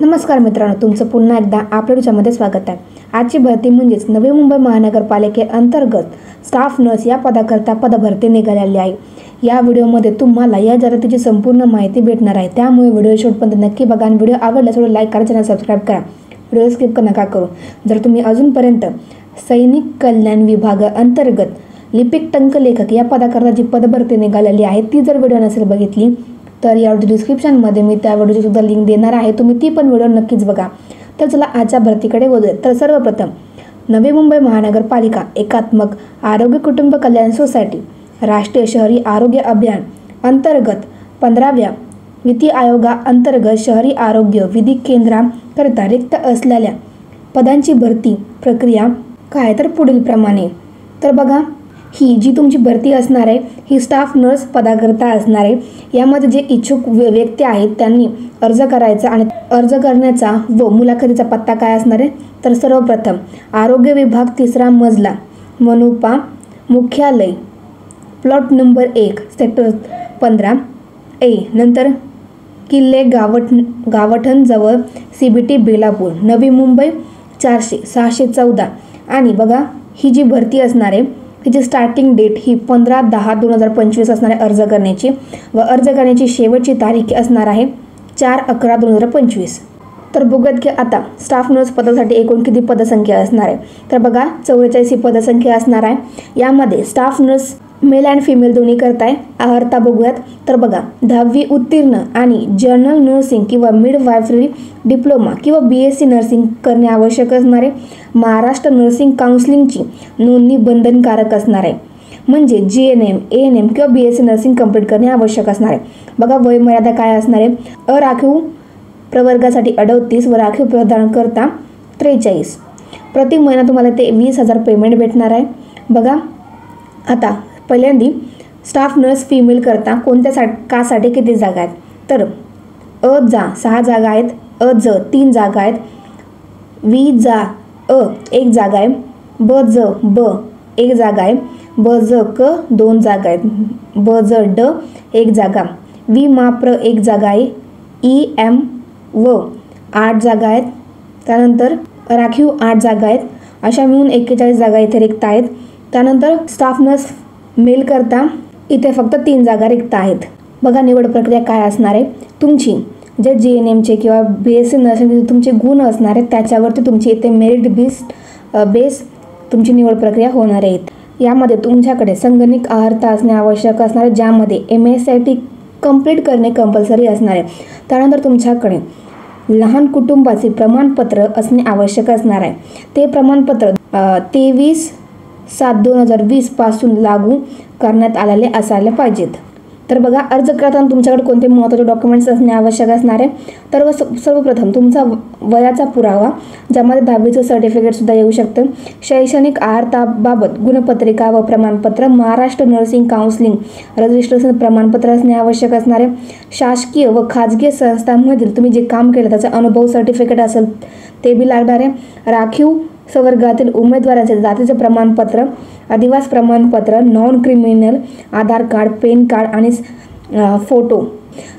नमस्कार मित्रांनो, तुमचं पुन्हा एकदा आपल्या विषयामध्ये स्वागत आहे। आजची भरती म्हणजेच नवी मुंबई महानगरपालिकेअंतर्गत स्टाफ नर्स या पदाकरता पदभरती निघालेली आहे। या व्हिडिओमध्ये तुम्हाला या जाहिरातीची संपूर्ण माहिती भेटणार आहे, त्यामुळे व्हिडिओ शेवटपर्यंत नक्की बघा आणि व्हिडिओ आवडल्यास लाईक करा, चॅनल सबस्क्राइब करा, व्हिडिओ स्किप नका करू। जर तुम्ही अजूनपर्यंत सैनिक कल्याण विभागाअंतर्गत लिपिक टंकलेखक या पदाकरता जी पदभरती निघालेली आहे ती जर व्हिडिओ नसेल बघितली तर या डिस्क्रिप्शनमध्ये मी त्या व्हिडिओची सुद्धा लिंक देणार आहे, तुम्ही ती पण व्हिडिओ नक्कीच बघा। तर चला आजच्या भरतीकडे वळूया। तर सर्वप्रथम नवी मुंबई महानगरपालिका एकात्मक आरोग्य कुटुंब कल्याण सोसायटी राष्ट्रीय शहरी आरोग्य अभियान अंतर्गत 15व्या वित्तीय आयोगाअंतर्गत शहरी आरोग्य विधी केंद्राकरिता रिक्त असलेल्या पदांची भरती प्रक्रिया काय तर पुढील प्रमाणे। तर बघा, ही जी तुमची भरती असणार आहे ही स्टाफ नर्स पदाकरता असणार आहे। यामध्ये जे इच्छुक व्यक्ती आहेत त्यांनी अर्ज करायचा आणि अर्ज करण्याचा व मुलाखतीचा पत्ता काय असणार आहे तर सर्वप्रथम आरोग्य विभाग 3रा मजला मनपा मुख्यालय प्लॉट नंबर 1 सेक्टर 15A नंतर किल्ले गावठण जवळ CBT बेलापूर नवी मुंबई 400-614। आणि बघा, ही जी भरती असणार आहे तिची स्टार्टिंग डेट ही 15/10/2025 असणार आहे अर्ज करण्याची व अर्ज करण्याची शेवटची तारीख असणार आहे 4/11/2025। तर बघूयात की आता स्टाफ नर्स पदासाठी एकूण किती पदसंख्या असणार आहे। तर बघा, 44 ही पदसंख्या असणार आहे। यामध्ये staff nurse male and female दोन्ही करताय। अर्हता बघूयात तर बघा, 10वी उत्तीर्ण आणि जनरल नर्सिंग किंवा मिडवायफरी डिप्लोमा किंवा BSc नर्सिंग करणे आवश्यक असणार आहे। महाराष्ट्र नर्सिंग काउन्सिलिंगची नोंदणी बंधनकारक असणार आहे, म्हणजे GNM ANM किंवा BSc नर्सिंग कंप्लीट करणे आवश्यक असणार आहे। बघा, वयमर्यादा काय असणार आहे, अराखीव प्रवर्गासाठी 38 व राखीव प्रदानकर्ता 43। प्रति महिना तुम्हाला ते 20,000 पेमेंट भेटणार आहे। बघा, आता पहिल्यांदा स्टाफ नर्स फिमेल करता कोणत्या कासाठी किती जागा आहेत तर जा 6 जागा आहेत, ज 3 जागा आहेत, जा 1 जागा आहे, ब 1 जागा आहे, क 2 जागा आहेत, ड 1 जागा, माप्र 1 जागा आहे, व 8 जागा आहेत, त्यानंतर राखीव 8 जागा आहेत। अशा मिळून 41 जागा इथे रिक्त आहेत। त्यानंतर स्टाफ नर्स मेल करता इथे फक्त 3 जागा रिक्त आहेत। बघा, निवड प्रक्रिया काय असणार आहे, तुमची जे GNMचे किंवा BSc नर्सिंगचे तुमचे गुण असणार आहेत त्याच्यावरती तुमची इथे मेरिट बेस तुमची निवड प्रक्रिया होणार आहे। यामध्ये तुमच्याकडे संगणक अर्हता असणे आवश्यक असणार आहे, ज्यामध्ये MSIT कंप्लीट करणे कंपल्सरी असणार आहे। त्यानंतर तुमच्याकडे लहान कुटुंबाचे प्रमाणपत्र असणे आवश्यक असणार आहे। ते प्रमाणपत्र 23/7/2020 पासून लागू करण्यात आलेले असायला पाहिजेत। तर बघा, अर्ज करताना तुमच्याकडे कोणते महत्त्वाचे डॉक्युमेंट्स असणे आवश्यक असणार आहे तर सर्वप्रथम तुमचा वयाचा पुरावा, ज्यामध्ये 10वीचं सर्टिफिकेट सुद्धा येऊ शकतं, शैक्षणिक अर्हताबाबत गुणपत्रिका व प्रमाणपत्र, महाराष्ट्र नर्सिंग काउन्सिलिंग रजिस्ट्रेशन प्रमाणपत्र असणे आवश्यक असणार आहे, शासकीय व खाजगी संस्थांमधील तुम्ही जे काम केलं त्याचा अनुभव सर्टिफिकेट असेल ते बी लागणार आहे, राखीव संवर्गातील उमेदवारांचे जातीचे प्रमाणपत्र, अधिवास प्रमाणपत्र, नॉन क्रिमिनल आधार कार्ड, पॅन कार्ड आणि फोटो,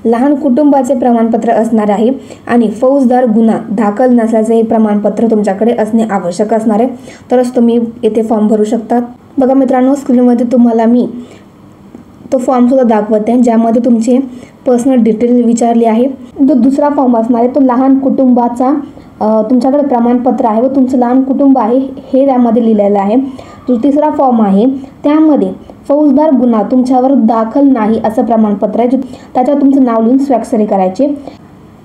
लहान कुटुंबाचे प्रमाणपत्र असणार आहे आणि फौजदार गुन्हा दाखल नसल्याचे हे प्रमाणपत्र तुमच्याकडे असणे आवश्यक असणार आहे, तरच तुम्ही येथे फॉर्म भरू शकतात। बघा मित्रांनो, स्क्रीनमध्ये तुम्हाला मी तो फॉर्म सुद्धा दाखवते ज्यामध्ये तुमचे पर्सनल डिटेल विचारले आहे। जो दुसरा फॉर्म असणार आहे तो लहान कुटुंबाचा तुमच्याकडे प्रमाणपत्र आहे व तुमचं लहान कुटुंब आहे हे त्यामध्ये लिहिलेलं आहे। जो तिसरा फॉर्म आहे त्यामध्ये फौजदार गुन्हा तुमच्यावर दाखल नाही असं प्रमाणपत्र आहे, त्याच्यावर तुमचं नाव लिहून स्वाक्षरी करायचे।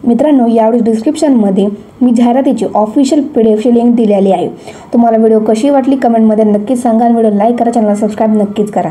मित्रांनो, यावेळी डिस्क्रिप्शनमध्ये मी जाहिरातीची ऑफिशियल PDF लिंक दिलेली आहे। तुम्हाला व्हिडिओ कशी वाटली कमेंटमध्ये नक्कीच सांगा, व्हिडिओ लाईक करा, चॅनल सबस्क्राईब नक्कीच करा।